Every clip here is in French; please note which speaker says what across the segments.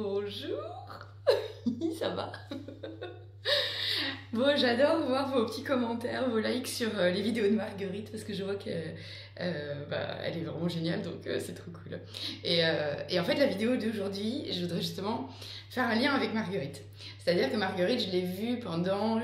Speaker 1: Bonjour. Ça va? Bon, j'adore voir vos petits commentaires, vos likes sur les vidéos de Marguerite parce que je vois qu'elle elle est vraiment géniale, donc c'est trop cool. Et en fait, la vidéo d'aujourd'hui, je voudrais justement faire un lien avec Marguerite. C'est-à-dire que Marguerite, je l'ai vue pendant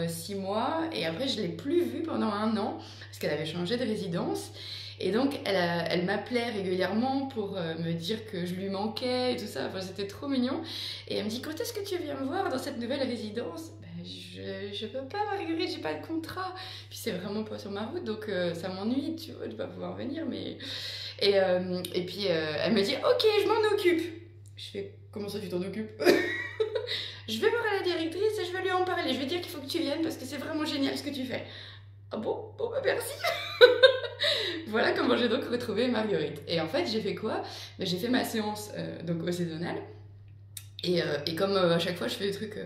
Speaker 1: 6 mois et après, je ne l'ai plus vue pendant 1 an parce qu'elle avait changé de résidence. Et donc, elle m'appelait régulièrement pour me dire que je lui manquais et tout ça. Enfin, c'était trop mignon. Et elle me dit, quand est-ce que tu viens me voir dans cette nouvelle résidence? Je peux pas, Marguerite, j'ai pas de contrat. Puis c'est vraiment pas sur ma route, donc ça m'ennuie, tu vois, de pas pouvoir venir. Mais... Et puis elle me dit, ok, je m'en occupe. Je fais, comment ça tu t'en occupes? Je vais voir la directrice et je vais lui en parler. Je vais dire qu'il faut que tu viennes parce que c'est vraiment génial ce que tu fais. Ah bon? Bon, bah merci. Voilà comment j'ai donc retrouvé Marguerite. Et en fait, j'ai fait quoi? J'ai fait ma séance donc au saisonnal. Et comme à chaque fois je fais des trucs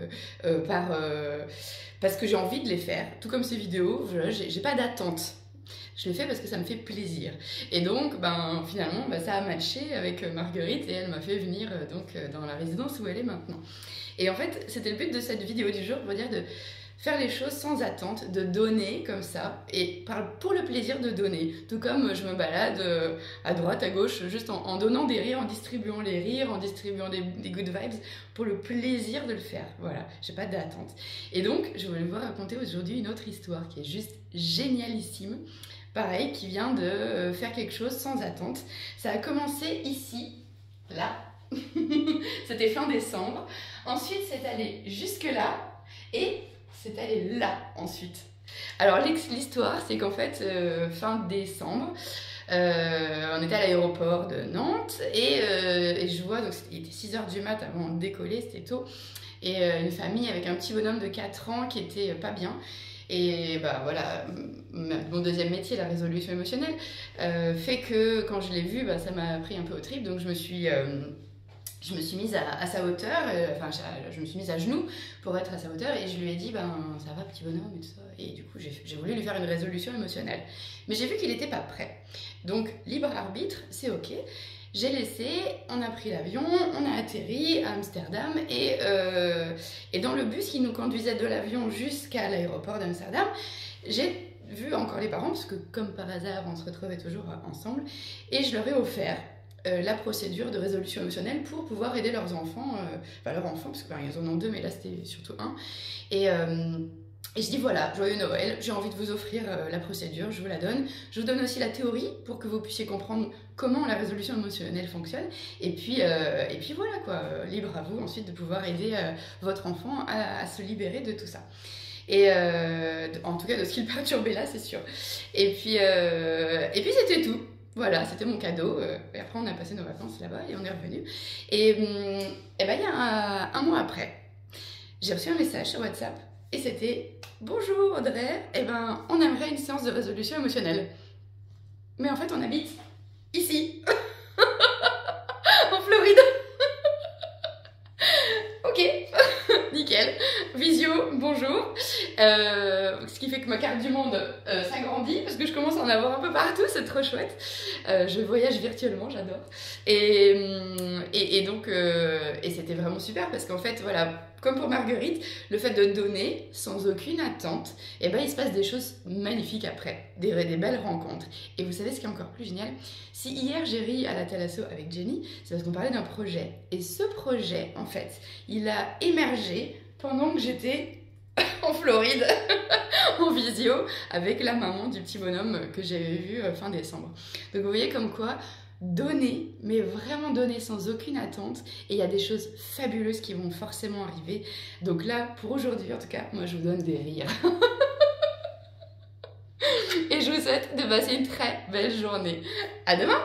Speaker 1: parce que j'ai envie de les faire, tout comme ces vidéos, voilà, j'ai pas d'attente. Je les fais parce que ça me fait plaisir. Et donc, finalement, ça a matché avec Marguerite et elle m'a fait venir dans la résidence où elle est maintenant. Et en fait, c'était le but de cette vidéo du jour, pour dire de faire les choses sans attente, de donner comme ça, et pour le plaisir de donner. Tout comme je me balade à droite, à gauche, juste en donnant des rires, en distribuant les rires, en distribuant des good vibes, pour le plaisir de le faire. Voilà, j'ai pas d'attente. Et donc, je voulais vous raconter aujourd'hui une autre histoire qui est juste génialissime. Pareil, qui vient de faire quelque chose sans attente. Ça a commencé ici, là. C'était fin décembre. Ensuite, c'est allé jusque là. Et c'est allé là ensuite. Alors l'histoire, c'est qu'en fait, fin décembre, on était à l'aéroport de Nantes et je vois, donc il était 6 h du mat avant de décoller, c'était tôt, et une famille avec un petit bonhomme de 4 ans qui était pas bien. Et voilà, mon deuxième métier, la résolution émotionnelle, fait que quand je l'ai vu, ça m'a pris un peu au trip, donc je me suis mise à sa hauteur, je me suis mise à genoux pour être à sa hauteur et je lui ai dit, ça va petit bonhomme et tout ça. Et du coup, j'ai voulu lui faire une résolution émotionnelle. Mais j'ai vu qu'il n'était pas prêt. Donc, libre arbitre, c'est ok. J'ai laissé, on a pris l'avion, on a atterri à Amsterdam et dans le bus qui nous conduisait de l'avion jusqu'à l'aéroport d'Amsterdam, j'ai vu encore les parents, parce que comme par hasard, on se retrouvait toujours ensemble, et je leur ai offert la procédure de résolution émotionnelle pour pouvoir aider leurs enfants, leurs enfants, parce qu'ils en ont 2, mais là c'était surtout 1. Et je dis voilà, joyeux Noël, j'ai envie de vous offrir la procédure, je vous la donne. Je vous donne aussi la théorie pour que vous puissiez comprendre comment la résolution émotionnelle fonctionne. Et puis voilà quoi, libre à vous ensuite de pouvoir aider votre enfant à se libérer de tout ça. Et en tout cas de ce qui le perturbait là, c'est sûr. Et puis c'était tout. Voilà, c'était mon cadeau. Et après, on a passé nos vacances là-bas et on est revenu. Et il y a 1 mois après, j'ai reçu un message sur WhatsApp et c'était « Bonjour Audrey, on aimerait une séance de résolution émotionnelle. » Mais en fait, on habite ici, en Floride. Ok, nickel. Visio, bonjour. Ce qui fait que ma carte du monde s'agrandit parce que je commence à en avoir un peu partout, c'est trop chouette. Je voyage virtuellement, j'adore. Et donc, c'était vraiment super parce qu'en fait, voilà, comme pour Marguerite, le fait de donner sans aucune attente, il se passe des choses magnifiques après, des belles rencontres. Et vous savez ce qui est encore plus génial? Si hier j'ai ri à la Thalasso avec Jenny, c'est parce qu'on parlait d'un projet. Et ce projet, en fait, il a émergé pendant que j'étais en Floride, en visio, avec la maman du petit bonhomme que j'avais vu fin décembre. Donc vous voyez comme quoi, donner, mais vraiment donner sans aucune attente, et il y a des choses fabuleuses qui vont forcément arriver. Donc là, pour aujourd'hui en tout cas, moi je vous donne des rires. Et je vous souhaite de passer une très belle journée. À demain!